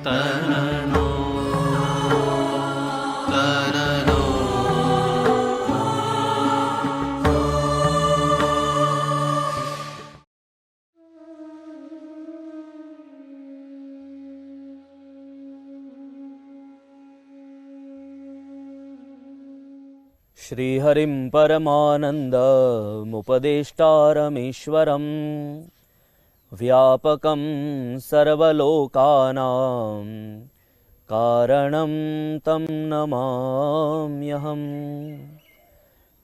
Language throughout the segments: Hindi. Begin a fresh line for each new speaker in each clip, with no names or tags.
તનનો તનનો
श्रीहरिं परमानन्दमुपदेष्टारमीश्वरं व्यापकं सर्वलोकानां कारणं तं नमाम्यहं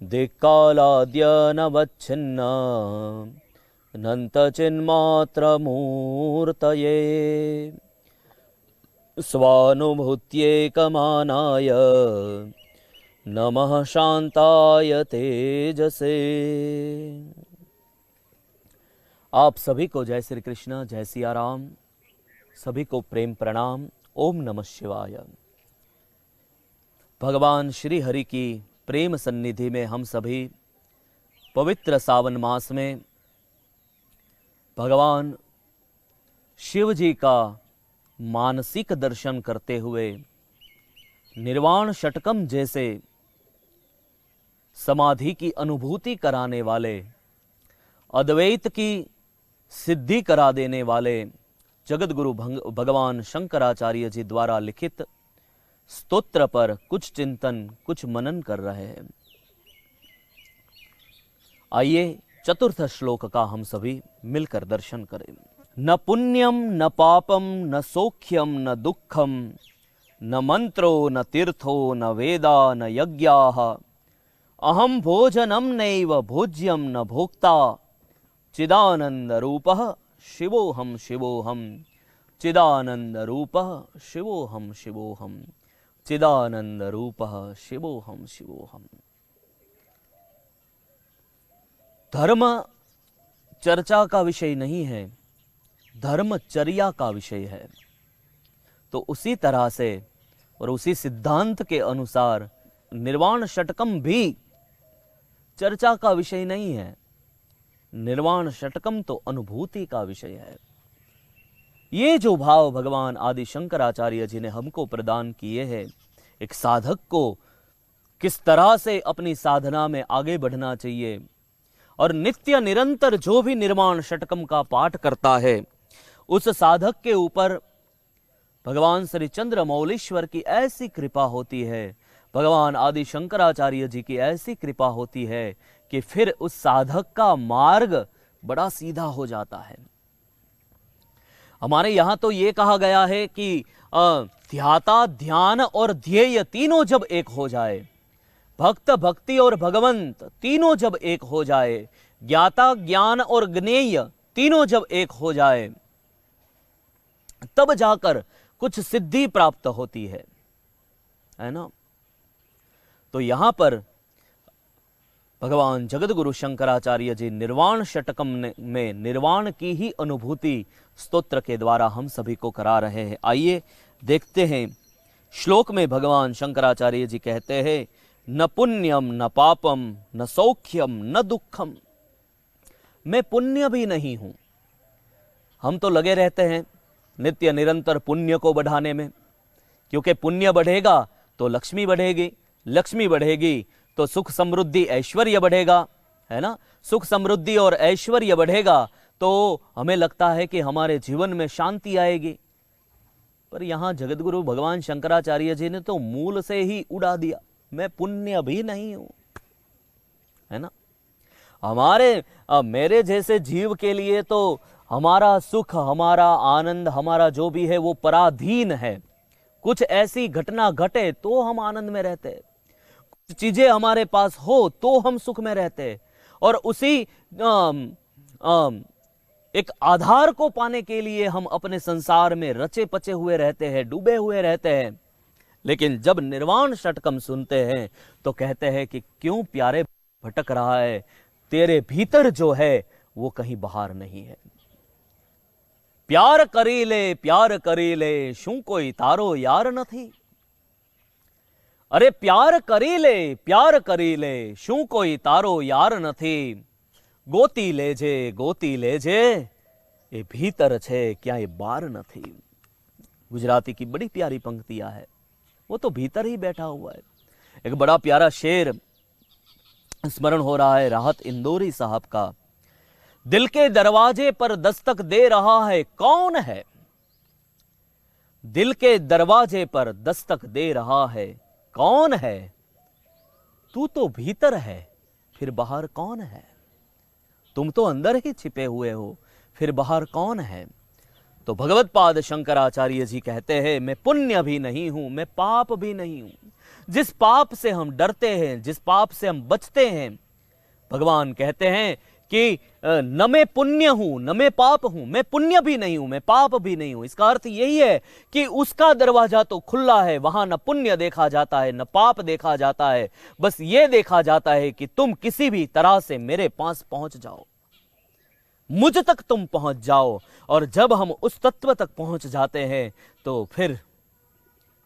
दिक्कालाद्यनवच्छिन्नानन्तचिन्मात्रमूर्तये स्वानुभूत्येकमानाय नमः शांताय तेजसे। आप सभी को जय श्री कृष्ण, जय सिया राम। सभी को प्रेम प्रणाम। ओम नमः शिवाय। भगवान श्री हरि की प्रेम सन्निधि में हम सभी पवित्र सावन मास में भगवान शिव जी का मानसिक दर्शन करते हुए निर्वाण षटकम जैसे समाधि की अनुभूति कराने वाले, अद्वैत की सिद्धि करा देने वाले जगत गुरु भगवान शंकराचार्य जी द्वारा लिखित स्तोत्र पर कुछ चिंतन, कुछ मनन कर रहे हैं। आइए चतुर्थ श्लोक का हम सभी मिलकर दर्शन करें। न पुण्यम न पापम न सौख्यम न दुखम न मंत्रो न तीर्थो न वेदा न यज्ञाः अहम भोजनम नैव भोज्यम न भोक्ता चिदानंद रूपः शिवोहम शिवोहम चिदानंद रूपः शिवोहम शिवोहम चिदानंद रूपः शिवोहम शिवोहम। धर्म चर्चा का विषय नहीं है, धर्मचर्या का विषय है। तो उसी तरह से और उसी सिद्धांत के अनुसार निर्वाण षटकम भी चर्चा का विषय नहीं है। निर्वाण षटकम तो अनुभूति का विषय है। ये जो भाव भगवान आदि शंकराचार्य जी ने हमको प्रदान किए हैं, एक साधक को किस तरह से अपनी साधना में आगे बढ़ना चाहिए और नित्य निरंतर जो भी निर्वाण षटकम का पाठ करता है उस साधक के ऊपर भगवान श्री चंद्रमौलीश्वर की ऐसी कृपा होती है, भगवान आदि शंकराचार्य जी की ऐसी कृपा होती है कि फिर उस साधक का मार्ग बड़ा सीधा हो जाता है। हमारे यहां तो ये कहा गया है कि ध्याता, ध्यान और ध्येय तीनों जब एक हो जाए, भक्त भक्ति और भगवंत तीनों जब एक हो जाए, ज्ञाता ज्ञान और ज्ञेय तीनों जब एक हो जाए, तब जाकर कुछ सिद्धि प्राप्त होती है ना। तो यहां पर भगवान जगत गुरु शंकराचार्य जी निर्वाण षटकम में निर्वाण की ही अनुभूति स्तोत्र के द्वारा हम सभी को करा रहे हैं। आइए देखते हैं। श्लोक में भगवान शंकराचार्य जी कहते हैं, न पुण्यम न पापम न सौख्यम न दुखम। मैं पुण्य भी नहीं हूं। हम तो लगे रहते हैं नित्य निरंतर पुण्य को बढ़ाने में, क्योंकि पुण्य बढ़ेगा तो लक्ष्मी बढ़ेगी, लक्ष्मी बढ़ेगी तो सुख समृद्धि ऐश्वर्य बढ़ेगा, है ना। सुख समृद्धि और ऐश्वर्य बढ़ेगा तो हमें लगता है कि हमारे जीवन में शांति आएगी। पर यहां जगतगुरु भगवान शंकराचार्य जी ने तो मूल से ही उड़ा दिया, मैं पुण्य भी नहीं हूं, है ना। मेरे जैसे जीव के लिए तो हमारा सुख, हमारा आनंद, हमारा जो भी है वो पराधीन है। कुछ ऐसी घटना घटे तो हम आनंद में रहते, कुछ चीजें हमारे पास हो तो हम सुख में रहते, और उसी एक आधार को पाने के लिए हम अपने संसार में रचे पचे हुए रहते हैं, डूबे हुए रहते हैं। लेकिन जब निर्वाण षटकम सुनते हैं तो कहते हैं कि क्यों प्यारे भटक रहा है, तेरे भीतर जो है वो कहीं बाहर नहीं है। प्यार करी ले शू कोई तारो यार નથી। अरे प्यार करी ले शू कोई तारो यार નથી। गोती लेजे ए भीतर छे क्यांय बार નથી। गुजराती की बड़ी प्यारी पंक्तियां है, वो तो भीतर ही बैठा हुआ है। एक बड़ा प्यारा शेर स्मरण हो रहा है राहत इंदौरी साहब का। दिल के दरवाजे पर दस्तक दे रहा है कौन है, दिल के दरवाजे पर दस्तक दे रहा है कौन है, तू तो भीतर है फिर बाहर कौन है, तुम तो अंदर ही छिपे हुए हो फिर बाहर कौन है। तो भगवत पाद शंकराचार्य जी कहते हैं, मैं पुण्य भी नहीं हूं, मैं पाप भी नहीं हूं। जिस पाप से हम डरते हैं, जिस पाप से हम बचते हैं, भगवान कहते हैं कि न मैं पुण्य हूं न मैं पाप हूं, मैं पुण्य भी नहीं हूं मैं पाप भी नहीं हूं। इसका अर्थ यही है कि उसका दरवाजा तो खुला है, वहां न पुण्य देखा जाता है न पाप देखा जाता है, बस ये देखा जाता है कि तुम किसी भी तरह से मेरे पास पहुंच जाओ, मुझ तक तुम पहुंच जाओ। और जब हम उस तत्व तक पहुंच जाते हैं तो फिर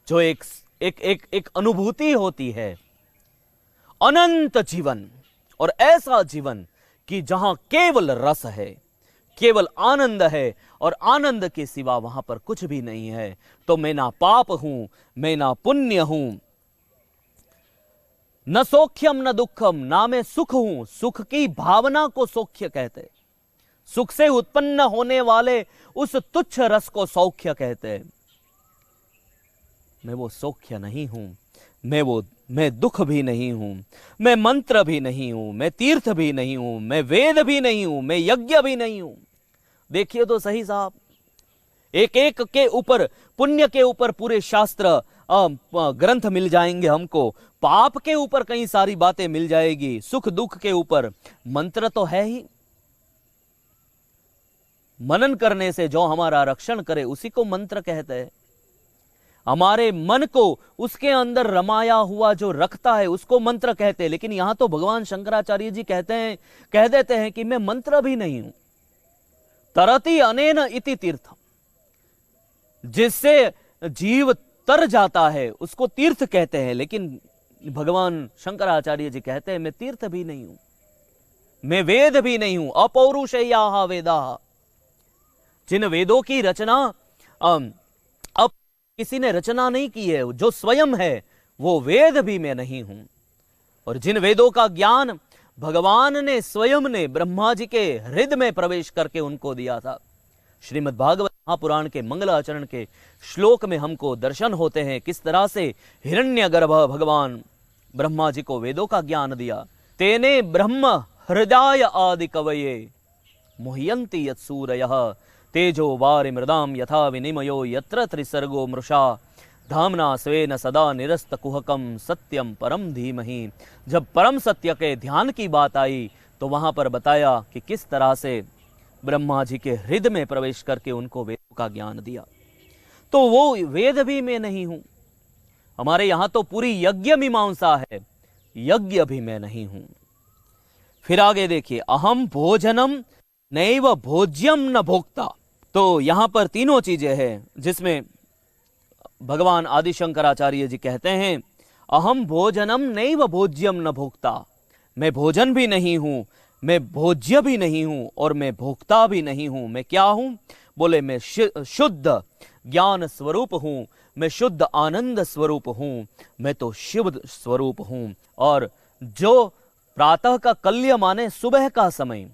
जो एक एक एक एक अनुभूति होती है, अनंत जीवन, और ऐसा जीवन कि जहां केवल रस है, केवल आनंद है, और आनंद के सिवा वहां पर कुछ भी नहीं है। तो मैं ना पाप हूं मैं ना पुण्य हूं, न सौख्यम न दुखम, ना मैं सुख हूं, सुख की भावना को सौख्य कहते, सुख से उत्पन्न होने वाले उस तुच्छ रस को सौख्य कहते हैं। मैं वो सौख्य नहीं हूं, मैं दुख भी नहीं हूं, मैं मंत्र भी नहीं हूं, मैं तीर्थ भी नहीं हूं, मैं वेद भी नहीं हूं, मैं यज्ञ भी नहीं हूं। देखिए तो सही साहब, एक एक के ऊपर, पुण्य के ऊपर पूरे शास्त्र ग्रंथ मिल जाएंगे हमको, पाप के ऊपर कई सारी बातें मिल जाएगी, सुख दुख के ऊपर मंत्र तो है ही। मनन करने से जो हमारा रक्षण करे उसी को मंत्र कहते हैं। हमारे मन को उसके अंदर रमाया हुआ जो रखता है उसको मंत्र कहते हैं। लेकिन यहां तो भगवान शंकराचार्य जी कह देते हैं कि मैं मंत्र भी नहीं हूं, तरति अनेन इति तीर्थम, जिससे जीव तर जाता है उसको तीर्थ कहते हैं। लेकिन भगवान शंकराचार्य जी कहते हैं मैं तीर्थ भी नहीं हूं, मैं वेद भी नहीं हूं। अपौरुषेया वेदा, जिन वेदों की रचना अब किसी ने रचना नहीं की है, जो स्वयं है, वो वेद भी मैं नहीं हूं। और जिन वेदों का ज्ञान भगवान ने स्वयं ने ब्रह्मा जी के हृदय में प्रवेश करके उनको दिया था। श्रीमद् भागवत महापुराण के मंगलाचरण के श्लोक में हमको दर्शन होते हैं किस तरह से हिरण्यगर्भ भगवान ब्रह्मा जी को वेदों का ज्ञान दिया। तेने ब्रह्म हृदय आदि कवये मुह्यन्ति यत्सूरयः तेजो वारि मृदाम यथा विनिमयो यत्र त्रिसर्गो मृषा धामना स्वेन सदा निरस्त कुहकम सत्यम परम धीमहि। जब परम सत्य के ध्यान की बात आई तो वहां पर बताया कि किस तरह से ब्रह्मा जी के हृदय में प्रवेश करके उनको वेदों का ज्ञान दिया। तो वो वेद भी मैं नहीं हूं। हमारे यहां तो पूरी यज्ञ मीमांसा है, यज्ञ भी मैं नहीं हूं। फिर आगे देखिए, अहम भोजनम नैव भोज्यम न भोक्ता। तो यहां पर तीनों चीजें हैं जिसमें भगवान आदि शंकराचार्य जी कहते हैं अहम भोजनम नैव भोज्यम न भोक्ता, मैं भोजन भी नहीं हूं, मैं भोज्य भी नहीं हूं, और मैं भोक्ता भी नहीं हूं। मैं क्या हूं? बोले मैं शुद्ध ज्ञान स्वरूप हूं, मैं शुद्ध आनंद स्वरूप हूं, मैं तो शिव स्वरूप हूं। और जो प्रातः का कल्य माने सुबह का समय,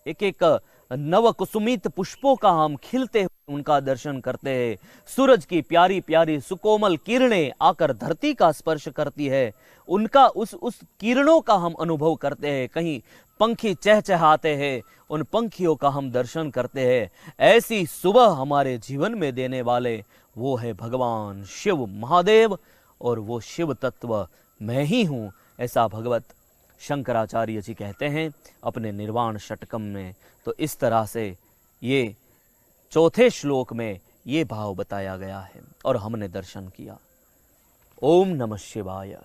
एक एक नव कुसुमित पुष्पों का हम खिलते हुए उनका दर्शन करते हैं। सूरज की प्यारी प्यारी सुकोमल किरणें आकर धरती का स्पर्श करती है, उनका उस किरणों का हम अनुभव करते हैं। कहीं पंखी चहचहाते हैं, उन पंखियों का हम दर्शन करते हैं। ऐसी सुबह हमारे जीवन में देने वाले वो है भगवान शिव महादेव, और वो शिव तत्व मैं ही हूं, ऐसा भगवत शंकराचार्य जी कहते हैं अपने निर्वाण षटकम में। तो इस तरह से ये चौथे श्लोक में ये भाव बताया गया है और हमने दर्शन किया। ओम नमः शिवाय।